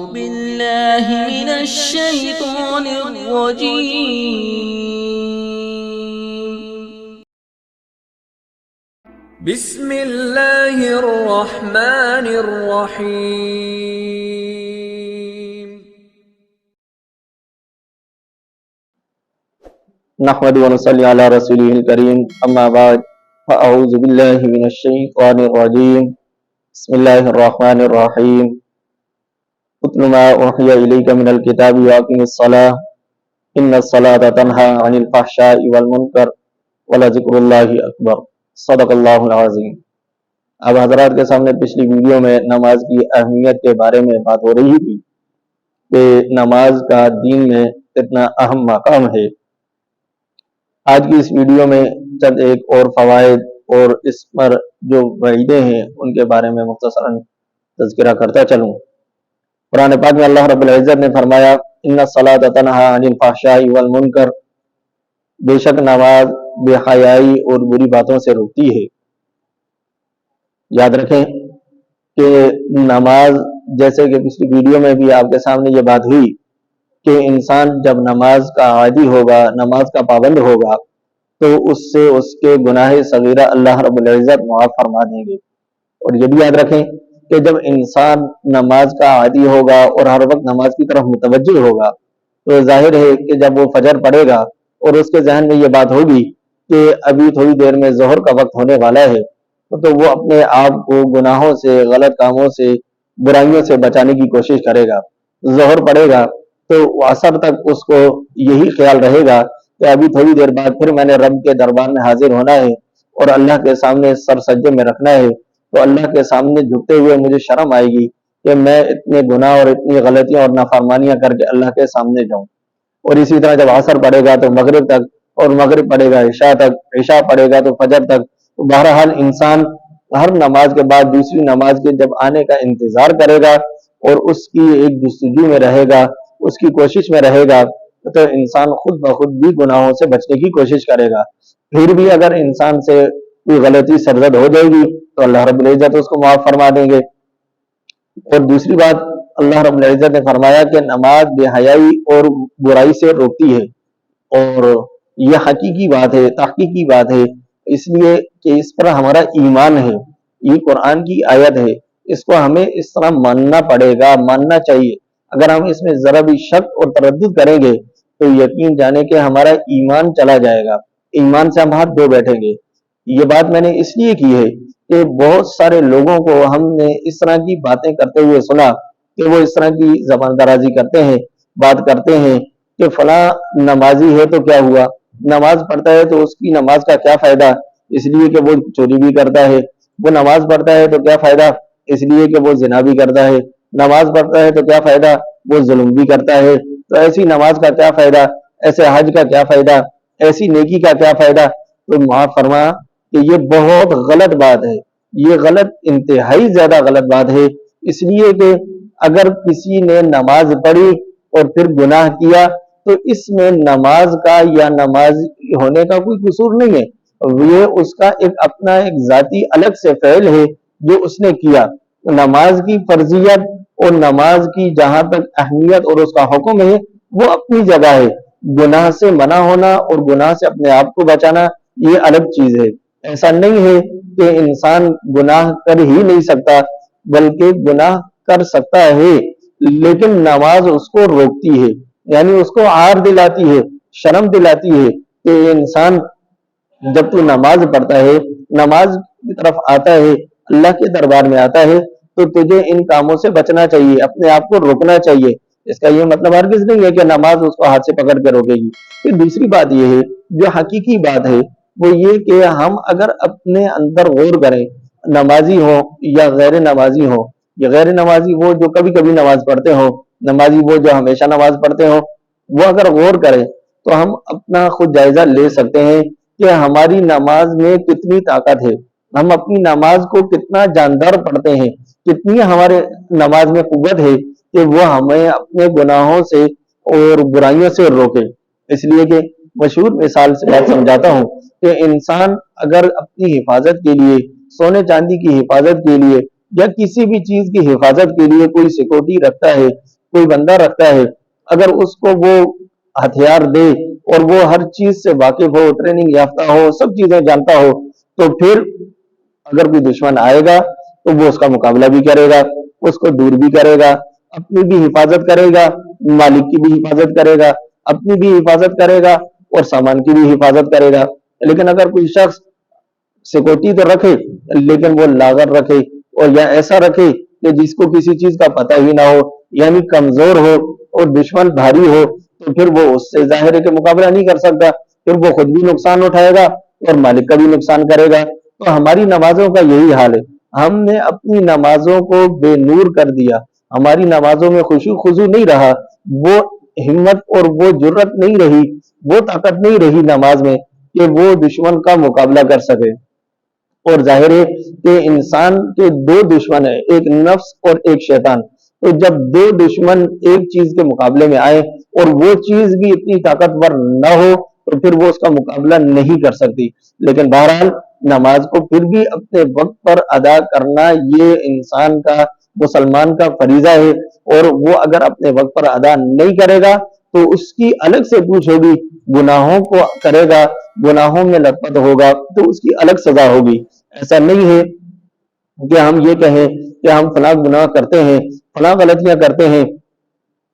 بالله من الشيطان الرجيم. بسم الله الرحمن الرحيم. نحمد ونصلي على رسوله الكريم اما بعد فاعوذ بالله من الشيطان الرجيم. بسم الله الرحمن الرحيم. اتل ما اوحي اليك من الكتاب واقم الصلاة ان الصلاة تنهى عن الفحشاء والمنکر ولذکر اللہ اکبر. صدق اللہ العظیم. اب حضرات کے سامنے پچھلی ویڈیو میں نماز کی اہمیت کے بارے میں بات ہو رہی تھی کہ نماز کا دین میں کتنا اہم مقام ہے. آج کی اس ویڈیو میں چند ایک اور فوائد اور اس پر جو وعیدیں ہیں ان کے بارے میں مختصراً تذکرہ کرتا چلوں. قرآن پاک میں اللہ رب العزت نے فرمایا ان الصلاۃ تنہی عن الفحشاء والمنکر، بے شک نماز بے حیائی اور بری باتوں سے روکتی ہے. یاد رکھیں کہ نماز، جیسے کہ پچھلی ویڈیو میں بھی آپ کے سامنے یہ بات ہوئی کہ انسان جب نماز کا عادی ہوگا، نماز کا پابند ہوگا، تو اس سے اس کے گناہ صغیرہ اللہ رب العزت معاف فرما دیں گے. اور یہ بھی یاد رکھیں کہ جب انسان نماز کا عادی ہوگا اور ہر وقت نماز کی طرف متوجہ ہوگا تو ظاہر ہے کہ جب وہ فجر پڑھے گا اور اس کے ذہن میں یہ بات ہوگی کہ ابھی تھوڑی دیر میں ظہر کا وقت ہونے والا ہے، تو وہ اپنے آپ کو گناہوں سے، غلط کاموں سے، برائیوں سے بچانے کی کوشش کرے گا. ظہر پڑھے گا تو عصر تک اس کو یہی خیال رہے گا کہ ابھی تھوڑی دیر بعد پھر میں نے رب کے دربار میں حاضر ہونا ہے اور اللہ کے سامنے سر سجدے میں رکھنا ہے. تو اللہ کے سامنے جھکتے ہوئے مجھے شرم آئے گی کہ میں اتنے گناہ اور اتنی غلطیاں اور نافرمانیاں کر کے اللہ کے سامنے جاؤں. اور اسی طرح جب عصر پڑھے گا تو مغرب تک، اور مغرب پڑھے گا عشاء تک، عشاء پڑھے گا تو فجر تک. تو بہرحال انسان ہر نماز کے بعد دوسری نماز کے جب آنے کا انتظار کرے گا اور اس کی ایک جستجو میں رہے گا، اس کی کوشش میں رہے گا، تو انسان خود بخود بھی گناہوں سے بچنے کی کوشش کرے گا. پھر بھی اگر انسان سے کوئی غلطی سرزد ہو جائے گی تو اللہ رب العزت اس کو معاف فرما دیں گے. اور دوسری بات، اللہ رب العزت نے فرمایا کہ نماز بے حیائی اور برائی سے روکتی ہے. اور یہ حقیقی بات ہے، تحقیقی بات ہے، اس لیے کہ اس پر ہمارا ایمان ہے. یہ قرآن کی آیت ہے، اس کو ہمیں اس طرح ماننا پڑے گا، ماننا چاہیے. اگر ہم اس میں ذرا بھی شک اور تردد کریں گے تو یقین جانے کہ ہمارا ایمان چلا جائے گا، ایمان سے ہم ہاتھ دھو بیٹھیں گے. یہ بات میں نے اس لیے کی ہے کہ بہت سارے لوگوں کو ہم نے اس طرح کی باتیں کرتے ہوئے سنا کہ وہ اس طرح کی زبان درازی کرتے ہیں، بات کرتے ہیں کہ فلاں نمازی ہے تو کیا ہوا، نماز پڑھتا ہے تو اس کی نماز کا کیا فائدہ، اس لیے کہ وہ چوری بھی کرتا ہے. وہ نماز پڑھتا ہے تو کیا فائدہ، اس لیے کہ وہ زنا بھی کرتا ہے. نماز پڑھتا ہے تو کیا فائدہ، وہ ظلم بھی کرتا ہے. تو ایسی نماز کا کیا فائدہ، ایسے حج کا کیا فائدہ، ایسی نیکی کا کیا فائدہ. تو معاف فرما کہ یہ بہت غلط بات ہے، یہ غلط، انتہائی زیادہ غلط بات ہے. اس لیے کہ اگر کسی نے نماز پڑھی اور پھر گناہ کیا تو اس میں نماز کا یا نماز ہونے کا کوئی قصور نہیں ہے. یہ اس کا ایک اپنا ایک ذاتی الگ سے فعل ہے جو اس نے کیا. نماز کی فرضیت اور نماز کی جہاں تک اہمیت اور اس کا حکم ہے وہ اپنی جگہ ہے. گناہ سے منع ہونا اور گناہ سے اپنے آپ کو بچانا یہ الگ چیز ہے. ایسا نہیں ہے کہ انسان گناہ کر ہی نہیں سکتا، بلکہ گناہ کر سکتا ہے لیکن نماز اس کو روکتی ہے، یعنی اس کو عار دلاتی ہے، شرم دلاتی ہے کہ انسان جب تو نماز پڑھتا ہے، نماز کی طرف آتا ہے، اللہ کے دربار میں آتا ہے، تو تجھے ان کاموں سے بچنا چاہیے، اپنے آپ کو روکنا چاہیے. اس کا یہ مطلب ہرگز نہیں ہے کہ نماز اس کو ہاتھ سے پکڑ کے روکے گی. پھر دوسری بات یہ ہے، جو حقیقی بات ہے وہ یہ کہ ہم اگر اپنے اندر غور کریں، نمازی ہو یا غیر نمازی ہو، یا غیر نمازی وہ جو کبھی کبھی نماز پڑھتے ہو، نمازی وہ جو ہمیشہ نماز پڑھتے ہو، وہ اگر غور کریں تو ہم اپنا خود جائزہ لے سکتے ہیں کہ ہماری نماز میں کتنی طاقت ہے، ہم اپنی نماز کو کتنا جاندار پڑھتے ہیں، کتنی ہمارے نماز میں قوت ہے کہ وہ ہمیں اپنے گناہوں سے اور برائیوں سے روکے. اس لیے کہ مشہور مثال سے بات سمجھاتا ہوں کہ انسان اگر اپنی حفاظت کے لیے، سونے چاندی کی حفاظت کے لیے یا کسی بھی چیز کی حفاظت کے لیے کوئی سیکورٹی رکھتا ہے کوئی بندہ رکھتا ہے، اگر اس کو وہ ہتھیار دے اور وہ ہر چیز سے واقف ہو، ٹریننگ یافتہ ہو، سب چیزیں جانتا ہو، تو پھر اگر کوئی دشمن آئے گا تو وہ اس کا مقابلہ بھی کرے گا، اس کو دور بھی کرے گا، اپنی بھی حفاظت کرے گا، مالک کی بھی حفاظت کرے گا، اپنی بھی حفاظت کرے گا اور سامان کی بھی حفاظت کرے گا۔ لیکن اگر کوئی شخص سیکورٹی تو رکھے لیکن وہ لاغر رکھے اور یا ایسا رکھے کہ جس کو کسی چیز کا پتہ ہی نہ ہو، یعنی کمزور ہو اور دشمن بھاری ہو، تو پھر وہ اس سے ظاہر ہے کہ مقابلہ نہیں کر سکتا، پھر وہ خود بھی نقصان اٹھائے گا اور مالک کا بھی نقصان کرے گا۔ تو ہماری نمازوں کا یہی حال ہے، ہم نے اپنی نمازوں کو بے نور کر دیا، ہماری نمازوں میں خشوع خضوع نہیں رہا، وہ ہمت اور وہ جرت نہیں رہی، وہ طاقت نہیں رہی نماز میں کہ وہ دشمن کا مقابلہ کر سکے۔ اور ظاہر ہے کہ انسان کے دو دشمن ہیں، ایک نفس اور ایک شیطان۔ تو جب دو دشمن ایک چیز کے مقابلے میں آئے اور وہ چیز بھی اتنی طاقتور نہ ہو تو پھر وہ اس کا مقابلہ نہیں کر سکتی۔ لیکن بہرحال نماز کو پھر بھی اپنے وقت پر ادا کرنا یہ انسان کا، مسلمان کا فریضہ ہے، اور وہ اگر اپنے وقت پر ادا نہیں کرے گا تو اس کی الگ سے پوچھ ہوگی، گناہوں کو کرے گا، گناہوں میں لت پت ہوگا تو اس کی الگ سزا ہوگی۔ ایسا نہیں ہے کہ ہم یہ کہیں کہ ہم فلاں گناہ کرتے ہیں، فلاں غلطیاں کرتے ہیں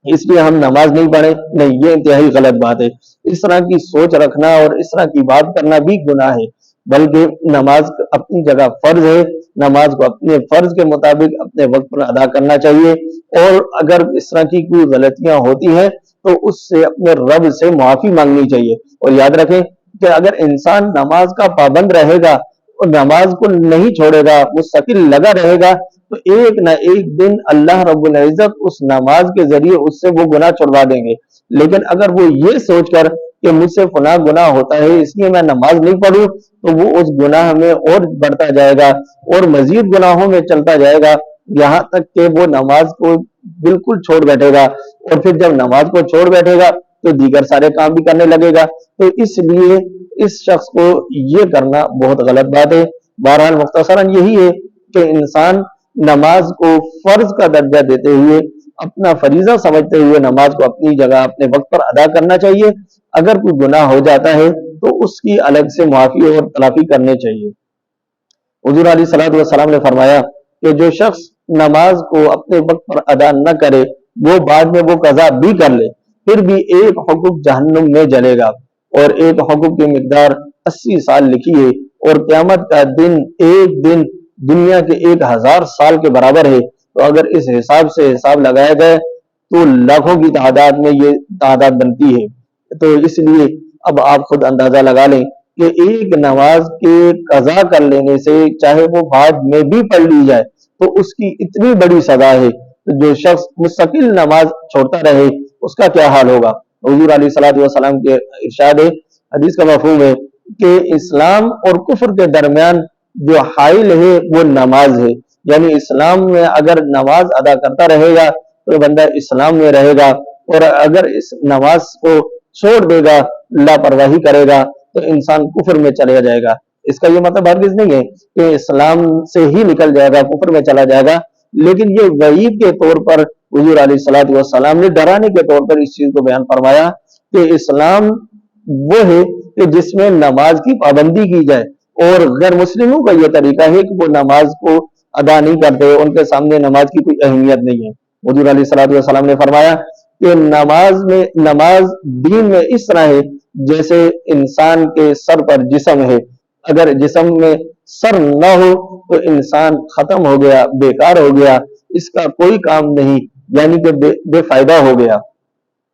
اس لیے ہم نماز نہیں پڑھیں، نہیں، یہ انتہائی غلط بات ہے۔ اس طرح کی سوچ رکھنا اور اس طرح کی بات کرنا بھی گناہ ہے، بلکہ نماز اپنی جگہ فرض ہے، نماز کو اپنے فرض کے مطابق اپنے وقت پر ادا کرنا چاہیے، اور اگر اس طرح کی کوئی غلطیاں ہوتی ہیں تو اس سے اپنے رب سے معافی مانگنی چاہیے۔ اور یاد رکھیں کہ اگر انسان نماز کا پابند رہے گا اور نماز کو نہیں چھوڑے گا، مستقل لگا رہے گا، تو ایک نہ ایک دن اللہ رب العزت اس نماز کے ذریعے اس سے وہ گناہ چھڑوا دیں گے۔ لیکن اگر وہ یہ سوچ کر کہ مجھ سے فلاں گناہ ہوتا ہے اس لیے میں نماز نہیں پڑھوں، تو وہ اس گناہ میں اور بڑھتا جائے گا اور مزید گناہوں میں چلتا جائے گا، یہاں تک کہ وہ نماز کو بالکل چھوڑ بیٹھے گا، اور پھر جب نماز کو چھوڑ بیٹھے گا تو دیگر سارے کام بھی کرنے لگے گا۔ تو اس لیے اس شخص کو یہ کرنا بہت غلط بات ہے۔ بہرحال مختصراً یہی ہے کہ انسان نماز کو فرض کا درجہ دیتے ہوئے، اپنا فریضہ سمجھتے ہوئے نماز کو اپنی جگہ اپنے وقت پر ادا کرنا چاہیے۔ اگر کوئی گناہ ہو جاتا ہے تو اس کی الگ سے معافی اور تلافی کرنے چاہیے۔ حضور علیہ الصلوۃ والسلام نے فرمایا کہ جو شخص نماز کو اپنے وقت پر ادا نہ کرے، وہ بعد میں وہ قضا بھی کر لے، پھر بھی ایک حقوق جہنم میں جلے گا، اور ایک حقوق کی مقدار 80 سال لکھی ہے، اور قیامت کا دن ایک دن دنیا کے 1000 سال کے برابر ہے۔ تو اگر اس حساب سے حساب لگایا جائے تو لاکھوں کی تعداد میں یہ تعداد بنتی ہے۔ تو اس لیے اب آپ خود اندازہ لگا لیں کہ ایک نماز کے قضا کر لینے سے، چاہے وہ بعد میں بھی پڑھ لی جائے، تو اس کی اتنی بڑی سزا ہے۔ جو شخص مستقل نماز چھوڑتا رہے اس کا کیا حال ہوگا؟ حضور علیہ الصلوۃ والسلام کے ارشاد ہے، حدیث کا مفہوم ہے کہ اسلام اور کفر کے درمیان جو حائل ہے وہ نماز ہے، یعنی اسلام میں اگر نماز ادا کرتا رہے گا تو بندہ اسلام میں رہے گا، اور اگر اس نماز کو چھوڑ دے گا، لاپرواہی کرے گا، تو انسان کفر میں چلا جائے گا۔ اس کا یہ مطلب ہرگز نہیں ہے کہ اسلام سے ہی نکل جائے گا، کفر میں چلا جائے گا، لیکن یہ وعید کے طور پر حضور علیہ الصلوۃ والسلام نے ڈرانے کے طور پر اس چیز کو بیان فرمایا کہ اسلام وہ ہے کہ جس میں نماز کی پابندی کی جائے، اور غیر مسلموں کا یہ طریقہ ہے کہ وہ نماز کو ادا نہیں کرتے، ان کے سامنے نماز کی کوئی اہمیت نہیں ہے۔ حضور علیہ الصلوۃ والسلام نے فرمایا کہ نماز دین میں اس طرح ہے جیسے انسان کے سر پر جسم ہے، اگر جسم میں سر نہ ہو تو انسان ختم ہو گیا، بیکار ہو گیا، اس کا کوئی کام نہیں، یعنی کہ بے فائدہ ہو گیا۔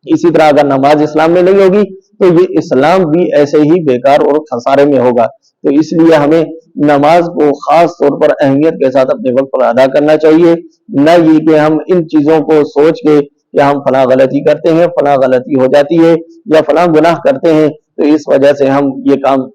اسی طرح اگر نماز اسلام میں نہیں ہوگی تو یہ اسلام بھی ایسے ہی بیکار اور خسارے میں ہوگا۔ تو اس لیے ہمیں نماز کو خاص طور پر اہمیت کے ساتھ اپنے وقت پر ادا کرنا چاہیے، نہ یہ کہ ہم ان چیزوں کو سوچ کے کہ ہم فلاں غلطی کرتے ہیں، فلاں غلطی ہو جاتی ہے یا فلاں گناہ کرتے ہیں تو اس وجہ سے ہم یہ کام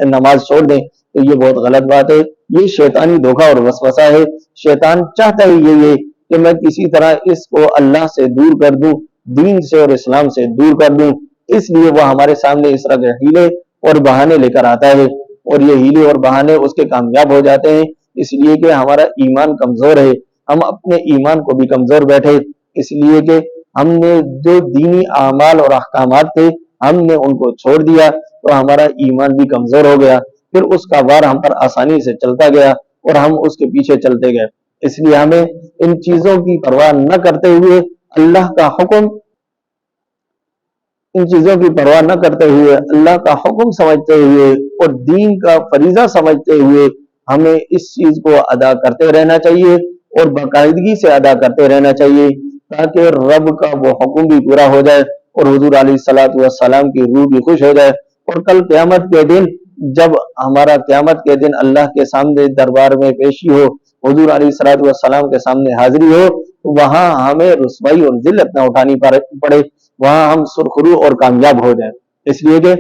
نماز چھوڑ دیں، تو یہ بہت غلط بات ہے۔ یہ شیطانی دھوکہ اور وسوسہ ہے۔ شیطان چاہتا ہی یہ ہے کہ میں کسی طرح اس کو اللہ سے دور کر دوں، دین سے اور اسلام سے دور کر دوں، اس لیے وہ ہمارے سامنے اس طرح کے ہیلے اور بہانے لے کر آتا ہے، اور یہ ہیلے اور بہانے اس کے کامیاب ہو جاتے ہیں، اس لیے کہ ہمارا ایمان کمزور ہے، ہم اپنے ایمان کو بھی کمزور بیٹھے، اس لیے کہ ہم نے جو دینی اعمال اور احکامات تھے ہم نے ان کو چھوڑ دیا تو ہمارا ایمان بھی کمزور ہو گیا، پھر اس کا بار ہم پر آسانی سے چلتا گیا اور ہم اس کے پیچھے چلتے گئے۔ اس لیے ہمیں ان چیزوں کی پرواہ نہ کرتے ہوئے اللہ کا حکم ان چیزوں کی پرواہ نہ کرتے ہوئے اللہ کا حکم سمجھتے ہوئے اور دین کا فریضہ سمجھتے ہوئے ہمیں اس چیز کو ادا کرتے رہنا چاہیے اور باقاعدگی سے ادا کرتے رہنا چاہیے، تاکہ رب کا وہ حکم بھی پورا ہو جائے اور حضور علیہ الصلوۃ والسلام کی روح بھی خوش ہو جائے، اور کل قیامت کے دن جب ہمارا قیامت کے دن اللہ کے سامنے دربار میں پیشی ہو، حضور علیہ الصلوۃ والسلام کے سامنے حاضری ہو، تو وہاں ہمیں رسوائی اور ذلت نہ اٹھانی پڑے، وہاں ہم سرخرو اور کامیاب ہو جائیں۔ اس لیے کہ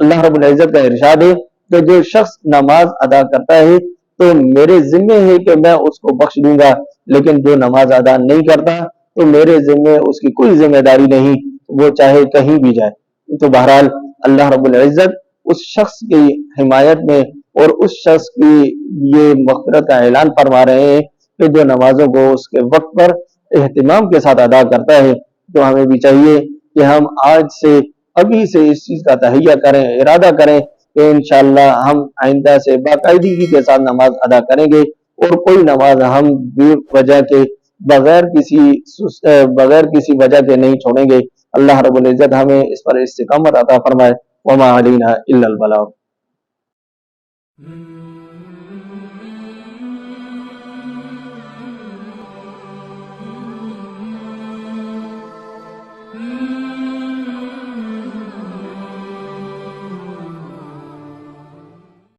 اللہ رب العزت کا ارشاد ہے کہ جو شخص نماز ادا کرتا ہے تو میرے ذمے ہے کہ میں اس کو بخش دوں گا، لیکن جو نماز ادا نہیں کرتا تو میرے ذمے اس کی کوئی ذمہ داری نہیں، وہ چاہے کہیں بھی جائے۔ تو بہرحال اللہ رب العزت اس شخص کی حمایت میں اور اس شخص کی یہ مغفرت کا اعلان فرما رہے ہیں کہ جو نمازوں کو اس کے وقت پر اہتمام کے ساتھ ادا کرتا ہے۔ تو ہمیں بھی چاہیے کہ ہم آج سے ابھی سے اس چیز کا تہیہ کریں، ارادہ کریں کہ انشاءاللہ ہم آئندہ سے باقاعدگی کے ساتھ نماز ادا کریں گے اور کوئی نماز ہم بے وجہ کے بغیر کسی وجہ کے نہیں چھوڑیں گے۔ اللہ رب العزت ہمیں اس پر استقامت عطا فرمائے۔ وما علینا الا البلاغ۔